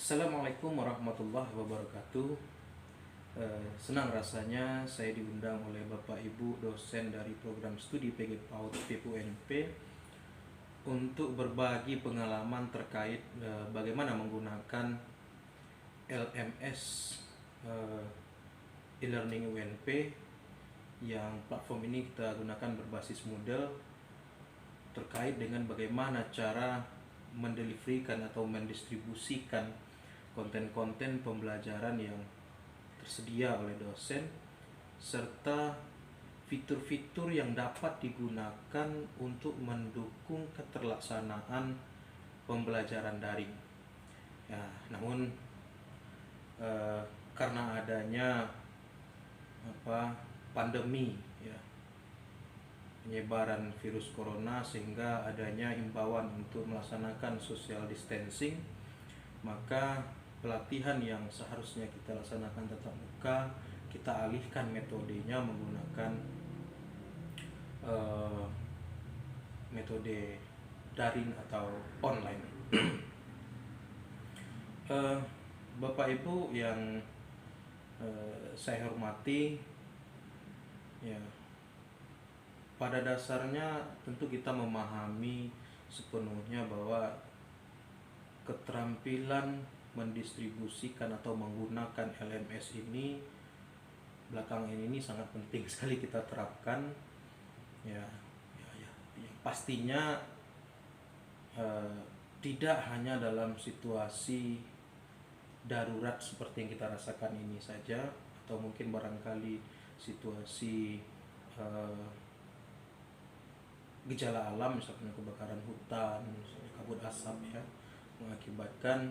Assalamualaikum warahmatullahi wabarakatuh. Senang rasanya saya diundang oleh Bapak Ibu dosen dari program studi PG PAUD PPUNP untuk berbagi pengalaman terkait bagaimana menggunakan LMS e-learning UNP yang platform ini kita gunakan berbasis Moodle terkait dengan bagaimana cara mendeliverykan atau mendistribusikan konten-konten pembelajaran yang tersedia oleh dosen serta fitur-fitur yang dapat digunakan untuk mendukung keterlaksanaan pembelajaran daring. Ya, namun karena adanya pandemi ya, penyebaran virus corona sehingga adanya imbauan untuk melaksanakan social distancing, maka pelatihan yang seharusnya kita laksanakan tatap muka kita alihkan metodenya menggunakan metode daring atau online. Bapak Ibu yang saya hormati, ya, pada dasarnya tentu kita memahami sepenuhnya bahwa keterampilan mendistribusikan atau menggunakan LMS ini belakangan ini sangat penting sekali kita terapkan. Ya, yang pastinya tidak hanya dalam situasi darurat seperti yang kita rasakan ini saja, atau mungkin barangkali situasi gejala alam misalnya kebakaran hutan, misalnya kabut asap ya, mengakibatkan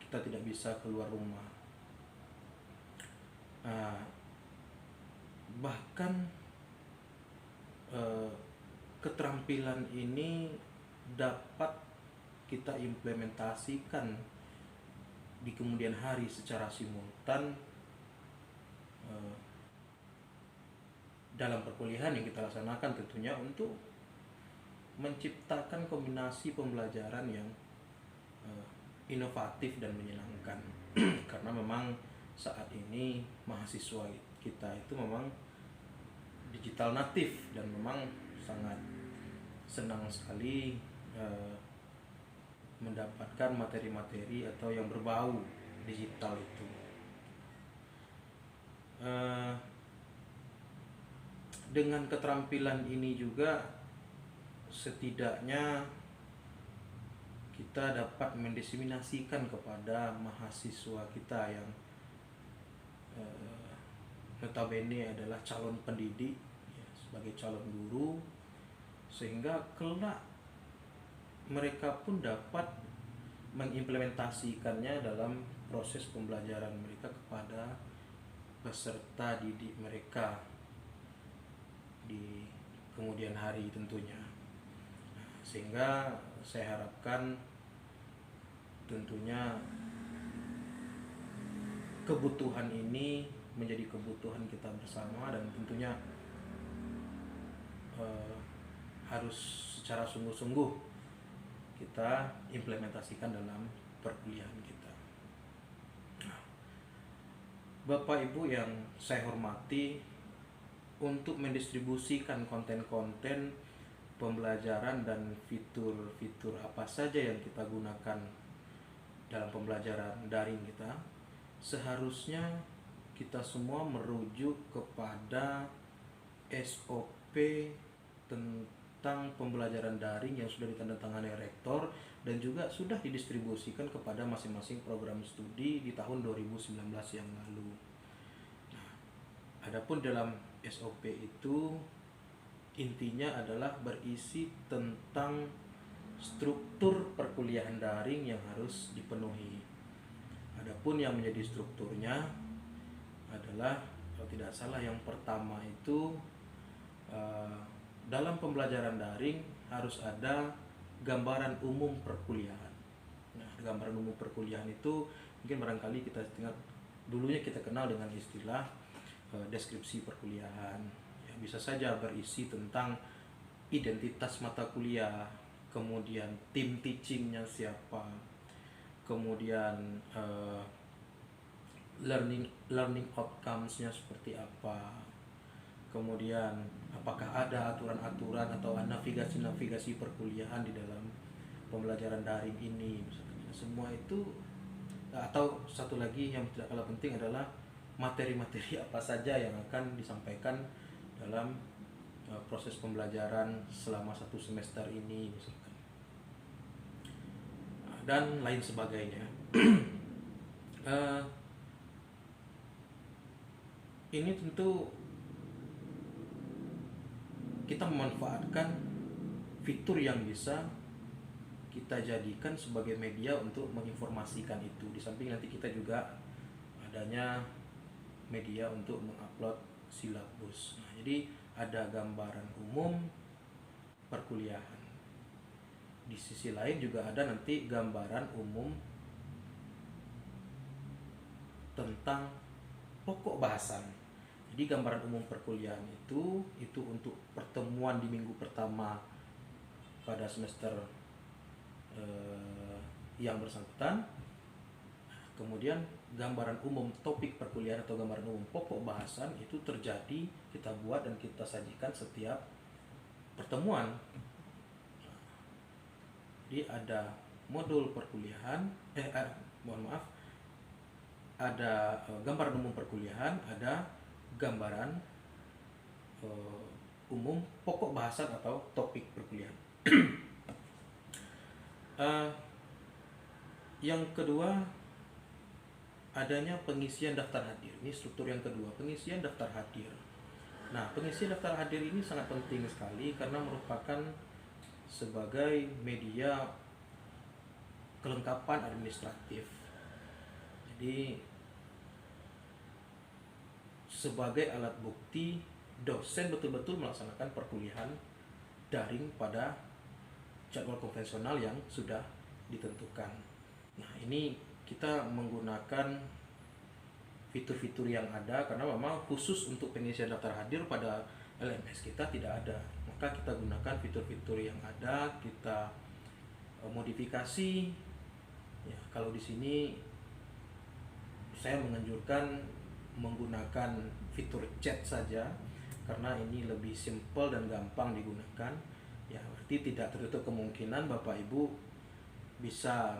kita tidak bisa keluar rumah. Bahkan keterampilan ini dapat kita implementasikan di kemudian hari secara simultan dalam perkuliahan yang kita laksanakan, tentunya untuk menciptakan kombinasi pembelajaran yang inovatif dan menyenangkan. Karena memang saat ini mahasiswa kita itu memang digital natif dan memang sangat senang sekali mendapatkan materi-materi atau yang berbau digital itu. Dengan keterampilan ini juga setidaknya kita dapat mendiseminasikan kepada mahasiswa kita yang notabene adalah calon pendidik ya, sebagai calon guru, sehingga kelak mereka pun dapat mengimplementasikannya dalam proses pembelajaran mereka kepada peserta didik mereka di kemudian hari tentunya. Sehingga saya harapkan tentunya kebutuhan ini menjadi kebutuhan kita bersama, dan tentunya harus secara sungguh-sungguh kita implementasikan dalam perkuliahan kita. Bapak Ibu yang saya hormati, untuk mendistribusikan konten-konten pembelajaran dan fitur-fitur apa saja yang kita gunakan dalam pembelajaran daring kita, seharusnya kita semua merujuk kepada SOP tentang pembelajaran daring yang sudah ditandatangani rektor dan juga sudah didistribusikan kepada masing-masing program studi di tahun 2019 yang lalu. Nah, adapun dalam SOP itu intinya adalah berisi tentang struktur perkuliahan daring yang harus dipenuhi. Adapun yang menjadi strukturnya adalah, kalau tidak salah, yang pertama itu dalam pembelajaran daring harus ada gambaran umum perkuliahan. Nah, gambaran umum perkuliahan itu mungkin barangkali kita dulunya kita kenal dengan istilah deskripsi perkuliahan. Ya, bisa saja berisi tentang identitas mata kuliah, kemudian tim teachingnya siapa, kemudian learning outcomes-nya seperti apa, kemudian apakah ada aturan-aturan atau navigasi-navigasi perkuliahan di dalam pembelajaran daring ini misalkan. Semua itu, atau satu lagi yang tidak kalah penting adalah materi-materi apa saja yang akan disampaikan dalam proses pembelajaran selama 1 semester ini misalkan, dan lain sebagainya. Ini tentu kita memanfaatkan fitur yang bisa kita jadikan sebagai media untuk menginformasikan itu. Di samping nanti kita juga adanya media untuk mengupload silabus. Nah, jadi ada gambaran umum perkuliahan. Di sisi lain juga ada nanti gambaran umum tentang pokok bahasan. Jadi gambaran umum perkuliahan itu untuk pertemuan di minggu pertama pada semester yang bersangkutan. Kemudian gambaran umum topik perkuliahan atau gambaran umum pokok bahasan itu terjadi, kita buat dan kita sajikan setiap pertemuan. Jadi ada modul perkuliahan, ada gambaran umum perkuliahan, ada gambaran umum pokok bahasan atau topik perkuliahan. Yang kedua, adanya pengisian daftar hadir. Ini struktur yang kedua, pengisian daftar hadir. Nah, pengisian daftar hadir ini sangat penting sekali karena merupakan sebagai media kelengkapan administratif. Jadi sebagai alat bukti dosen betul-betul melaksanakan perkuliahan daring pada jadwal konvensional yang sudah ditentukan. Nah, ini kita menggunakan fitur-fitur yang ada karena memang khusus untuk pengisian daftar hadir pada LMS kita tidak ada. Maka kita gunakan fitur-fitur yang ada, kita modifikasi. Ya, kalau di sini saya menganjurkan menggunakan fitur chat saja karena ini lebih simple dan gampang digunakan. Ya, berarti tidak tertutup kemungkinan Bapak Ibu bisa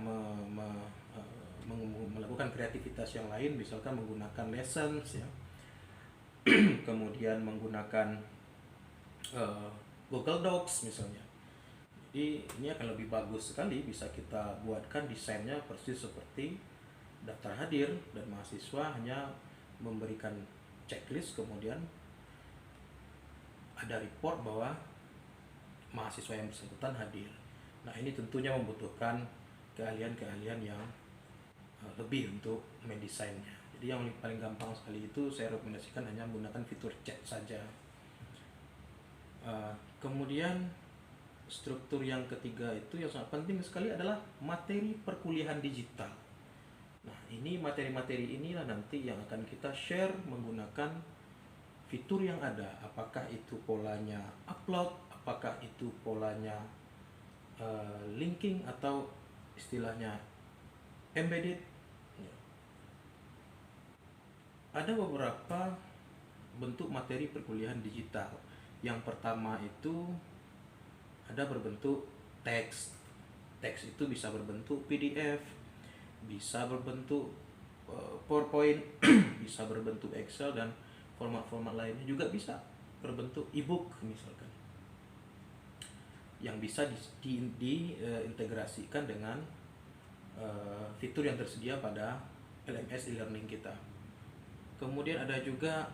melakukan kreativitas yang lain, misalkan menggunakan lessons ya, kemudian menggunakan Google Docs misalnya. Jadi ini akan lebih bagus sekali, bisa kita buatkan desainnya persis seperti daftar hadir dan mahasiswa hanya memberikan checklist, kemudian ada report bahwa mahasiswa yang bersangkutan hadir. Nah, ini tentunya membutuhkan keahlian-keahlian yang lebih untuk mendesainnya. Jadi yang paling gampang sekali itu saya rekomendasikan hanya menggunakan fitur chat saja. Kemudian struktur yang ketiga itu yang sangat penting sekali adalah materi perkuliahan digital. Nah, ini materi-materi inilah nanti yang akan kita share menggunakan fitur yang ada. Apakah itu polanya upload, apakah itu polanya linking atau istilahnya embedded. Ada beberapa bentuk materi perkuliahan digital. Yang pertama itu ada berbentuk teks. Teks itu bisa berbentuk PDF, bisa berbentuk PowerPoint, bisa berbentuk Excel, dan format-format lainnya juga bisa berbentuk e-book misalkan, yang bisa diintegrasikan dengan fitur yang tersedia pada LMS e-learning kita. Kemudian ada juga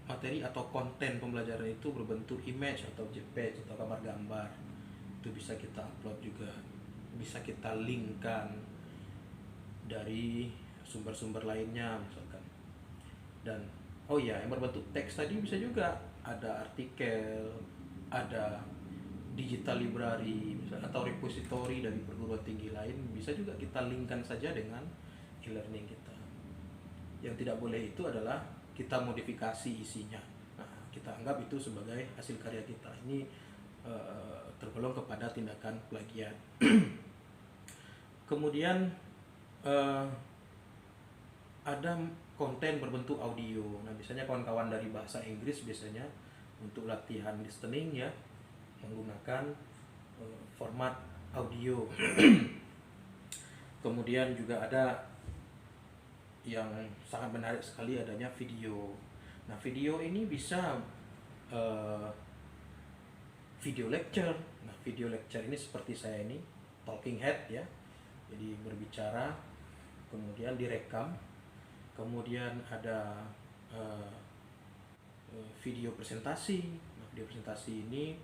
materi atau konten pembelajaran itu berbentuk image atau JPEG atau gambar. Itu bisa kita upload juga, bisa kita linkkan dari sumber-sumber lainnya misalkan. Dan yang berbentuk teks tadi bisa juga ada artikel, ada digital library misalnya, atau repository dari perguruan tinggi lain, bisa juga kita linkkan saja dengan e-learning kita. Yang tidak boleh itu adalah kita modifikasi isinya. Nah, kita anggap itu sebagai hasil karya kita. Ini tergolong kepada tindakan plagiat. Kemudian eh, ada konten berbentuk audio. Nah, biasanya kawan-kawan dari bahasa Inggris biasanya untuk latihan listening ya menggunakan format audio. Kemudian juga ada yang sangat menarik sekali adanya video. Nah, video ini bisa uh, video lecture. Nah, video lecture ini seperti saya ini talking head ya. Jadi berbicara, kemudian direkam, kemudian ada video presentasi. Nah, video presentasi ini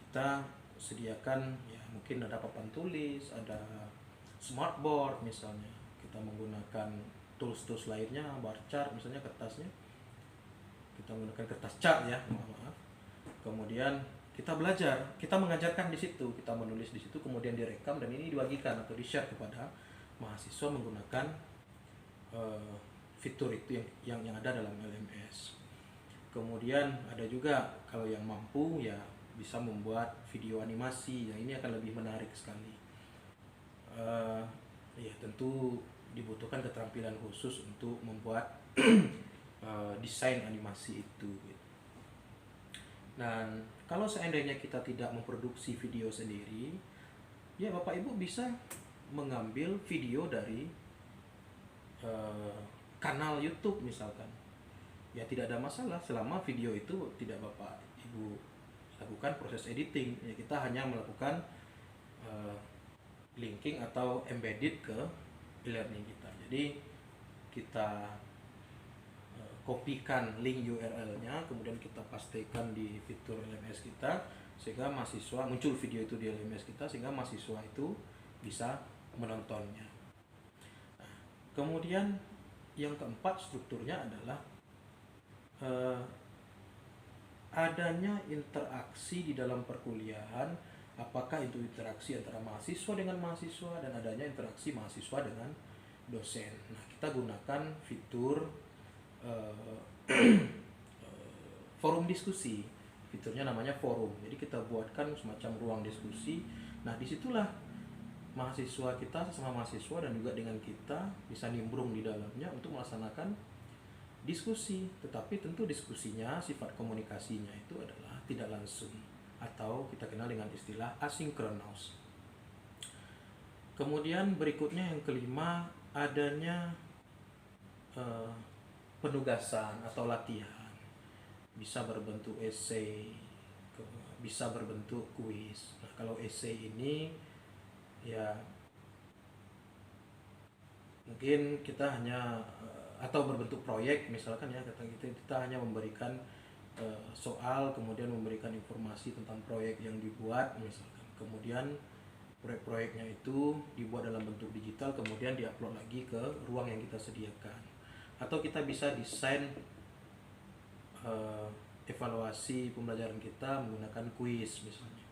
kita sediakan ya, mungkin ada papan tulis, ada smartboard misalnya. Kita menggunakan tools lainnya, bar chart misalnya, kertasnya kita menggunakan kertas chart ya, maaf. Kemudian kita belajar, kita mengajarkan di situ, kita menulis di situ, kemudian direkam dan ini dibagikan atau di-share kepada mahasiswa menggunakan fitur itu yang ada dalam LMS. Kemudian ada juga kalau yang mampu ya bisa membuat video animasi, ya ini akan lebih menarik sekali. Ya tentu dibutuhkan keterampilan khusus untuk membuat desain animasi itu. Dan kalau seandainya kita tidak memproduksi video sendiri, ya Bapak Ibu bisa mengambil video dari kanal YouTube misalkan. Ya tidak ada masalah selama video itu tidak Bapak Ibu lakukan proses editing. Ya kita hanya melakukan linking atau embedded ke e-learning kita. Jadi kita kopikan link URL-nya, kemudian kita pastikan di fitur LMS kita sehingga mahasiswa muncul video itu di LMS kita sehingga mahasiswa itu bisa menontonnya. Nah, kemudian yang keempat strukturnya adalah adanya interaksi di dalam perkuliahan, apakah itu interaksi antara mahasiswa dengan mahasiswa dan adanya interaksi mahasiswa dengan dosen. Nah, kita gunakan fitur forum diskusi. Fiturnya namanya forum. Jadi kita buatkan semacam ruang diskusi. Nah, disitulah mahasiswa kita sesama mahasiswa dan juga dengan kita bisa nimbrung di dalamnya untuk melaksanakan diskusi. Tetapi tentu diskusinya, sifat komunikasinya itu adalah tidak langsung atau kita kenal dengan istilah asinkronus. Kemudian berikutnya yang kelima, adanya penugasan atau latihan, bisa berbentuk essay, bisa berbentuk kuis. Nah, kalau essay ini ya mungkin kita hanya atau berbentuk proyek misalkan ya, kita hanya memberikan soal, kemudian memberikan informasi tentang proyek yang dibuat misalkan, kemudian proyek-proyeknya itu dibuat dalam bentuk digital, kemudian diupload lagi ke ruang yang kita sediakan. Atau kita bisa desain evaluasi pembelajaran kita menggunakan kuis misalnya.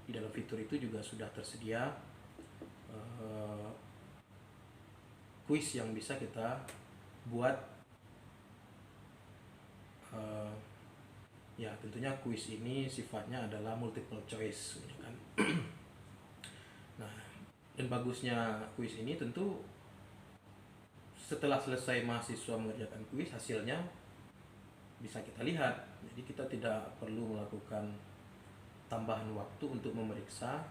Di dalam fitur itu juga sudah tersedia kuis yang bisa kita buat. Ya tentunya kuis ini sifatnya adalah multiple choice kan. Nah, dan bagusnya kuis ini tentu setelah selesai mahasiswa mengerjakan kuis, hasilnya bisa kita lihat. Jadi kita tidak perlu melakukan tambahan waktu untuk memeriksa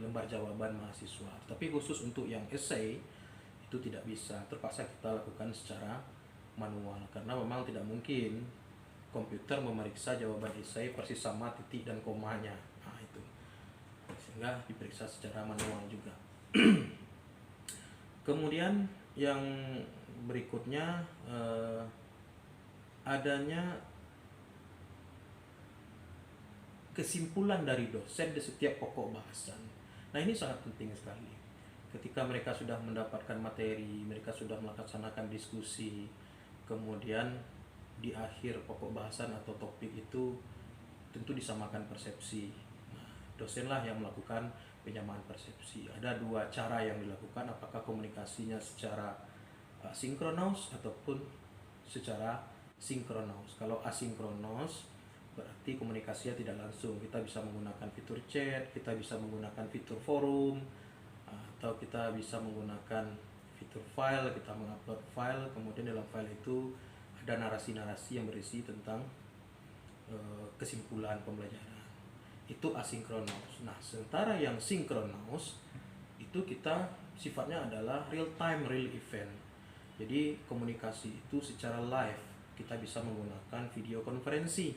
lembar jawaban mahasiswa. Tapi khusus untuk yang essay itu tidak bisa, terpaksa kita lakukan secara manual karena memang tidak mungkin komputer memeriksa jawaban essay persis sama titik dan komanya. Nah, itu sehingga diperiksa secara manual juga. Kemudian yang berikutnya adanya kesimpulan dari dosen di setiap pokok bahasan. Nah, ini sangat penting sekali. Ketika mereka sudah mendapatkan materi, mereka sudah melaksanakan diskusi, kemudian di akhir pokok bahasan atau topik itu tentu disamakan persepsi. Nah, dosenlah yang melakukan penyamaan persepsi. Ada dua cara yang dilakukan, apakah komunikasinya secara sinkronus ataupun secara sinkronus. Kalau asinkronus berarti komunikasinya tidak langsung. Kita bisa menggunakan fitur chat, kita bisa menggunakan fitur forum, atau kita bisa menggunakan fitur file, kita mengupload file, kemudian dalam file itu ada narasi-narasi yang berisi tentang kesimpulan pembelajaran. Itu asinkronous. Nah, sementara yang sinkronous itu kita sifatnya adalah real time, real event. Jadi komunikasi itu secara live. Kita bisa menggunakan video konferensi.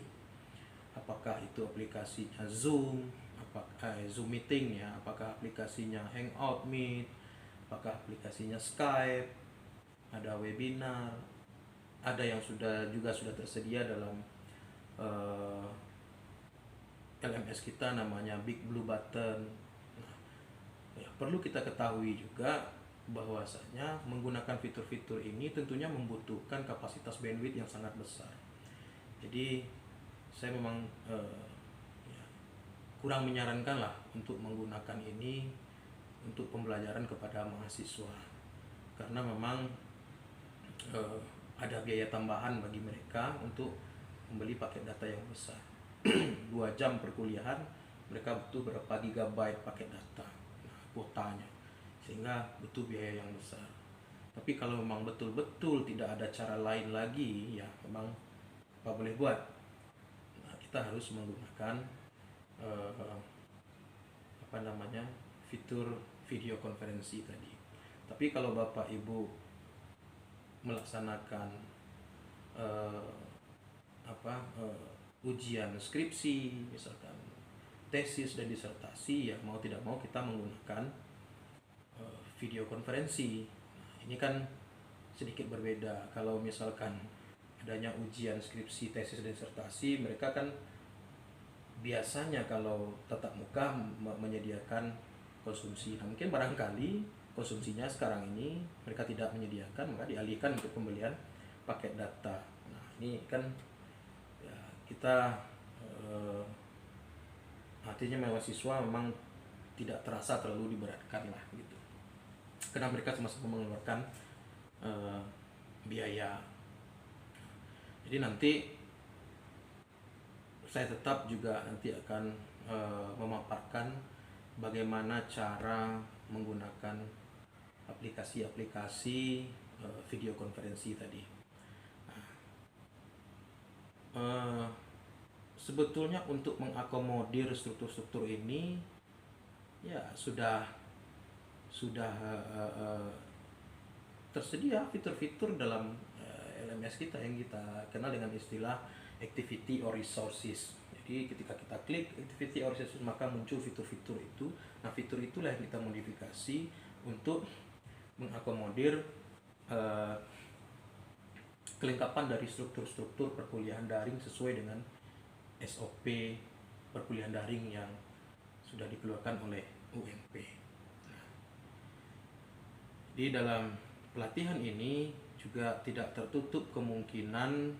Apakah itu aplikasinya Zoom, apakah Zoom meeting ya, apakah aplikasinya Hangout Meet, apakah aplikasinya Skype, ada webinar, ada yang sudah tersedia dalam LMS kita namanya Big Blue Button. Nah, ya, perlu kita ketahui juga bahwasanya menggunakan fitur-fitur ini tentunya membutuhkan kapasitas bandwidth yang sangat besar. Jadi saya memang ya, kurang menyarankan lah untuk menggunakan ini untuk pembelajaran kepada mahasiswa, karena memang ada biaya tambahan bagi mereka untuk membeli paket data yang besar. 2 jam perkuliahan mereka butuh berapa gigabyte paket data, nah, kuotanya, sehingga butuh biaya yang besar. Tapi kalau memang betul-betul tidak ada cara lain lagi, ya memang apa boleh buat. Nah, kita harus menggunakan fitur video konferensi tadi. Tapi kalau Bapak Ibu melaksanakan ujian skripsi, misalkan tesis dan disertasi, ya mau tidak mau kita menggunakan video konferensi. Nah, ini kan sedikit berbeda. Kalau misalkan adanya ujian skripsi, tesis dan disertasi, mereka kan biasanya kalau tatap muka menyediakan konsumsi. Nah, mungkin barangkali konsumsinya sekarang ini mereka tidak menyediakan, maka dialihkan untuk pembelian paket data. Nah, ini kan ya, kita artinya mahasiswa memang tidak terasa terlalu diberatkan lah gitu, karena mereka sama-sama mengeluarkan biaya. Jadi nanti saya tetap juga nanti akan memaparkan bagaimana cara menggunakan aplikasi-aplikasi video konferensi tadi. Sebetulnya untuk mengakomodir struktur-struktur ini ya sudah tersedia fitur-fitur dalam LMS kita yang kita kenal dengan istilah activity or resources. Jadi ketika kita klik activity or resources, maka muncul fitur-fitur itu. Nah, fitur itulah yang kita modifikasi untuk mengakomodir kelengkapan dari struktur-struktur perkuliahan daring sesuai dengan SOP perkuliahan daring yang sudah dikeluarkan oleh UNP. Nah, di dalam pelatihan ini juga tidak tertutup kemungkinan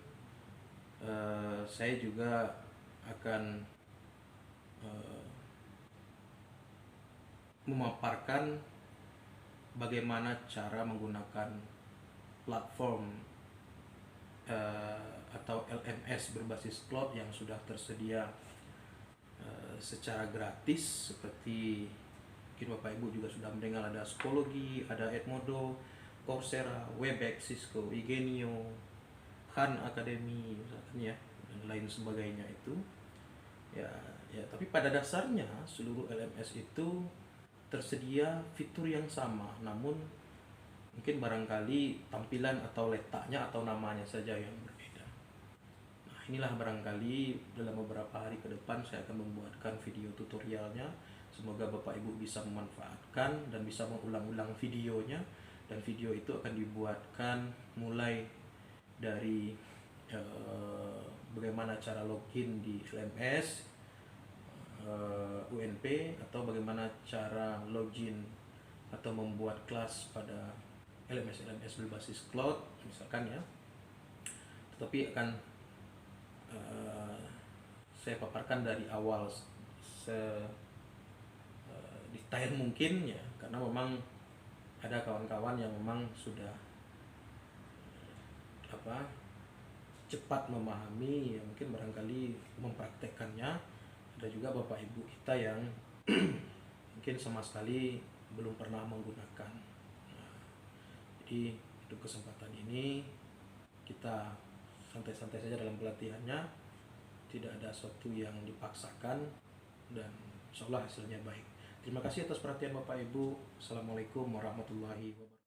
saya juga akan memaparkan bagaimana cara menggunakan platform atau LMS berbasis cloud yang sudah tersedia secara gratis, seperti mungkin Bapak Ibu juga sudah mendengar ada Schoology, ada Edmodo, Coursera, Webex, Cisco, Igenio, Khan Academy misalkan ya, dan lain sebagainya itu. Ya, tapi pada dasarnya seluruh LMS itu tersedia fitur yang sama, namun mungkin barangkali tampilan atau letaknya atau namanya saja yang berbeda. Nah, inilah barangkali dalam beberapa hari ke depan saya akan membuatkan video tutorialnya. Semoga Bapak Ibu bisa memanfaatkan dan bisa mengulang-ulang videonya. Dan video itu akan dibuatkan mulai dari bagaimana cara login di LMS UNP, atau bagaimana cara login atau membuat kelas pada LMS berbasis cloud misalkan ya. Tetapi akan saya paparkan dari awal detail mungkin ya, karena memang ada kawan-kawan yang memang sudah cepat memahami, ya mungkin barangkali mempraktekkannya. Ada juga Bapak Ibu kita yang mungkin sama sekali belum pernah menggunakan. Nah, jadi untuk kesempatan ini kita santai-santai saja dalam pelatihannya, tidak ada sesuatu yang dipaksakan, dan insya Allah hasilnya baik. Terima kasih atas perhatian Bapak Ibu. Assalamualaikum warahmatullahi wabarakatuh.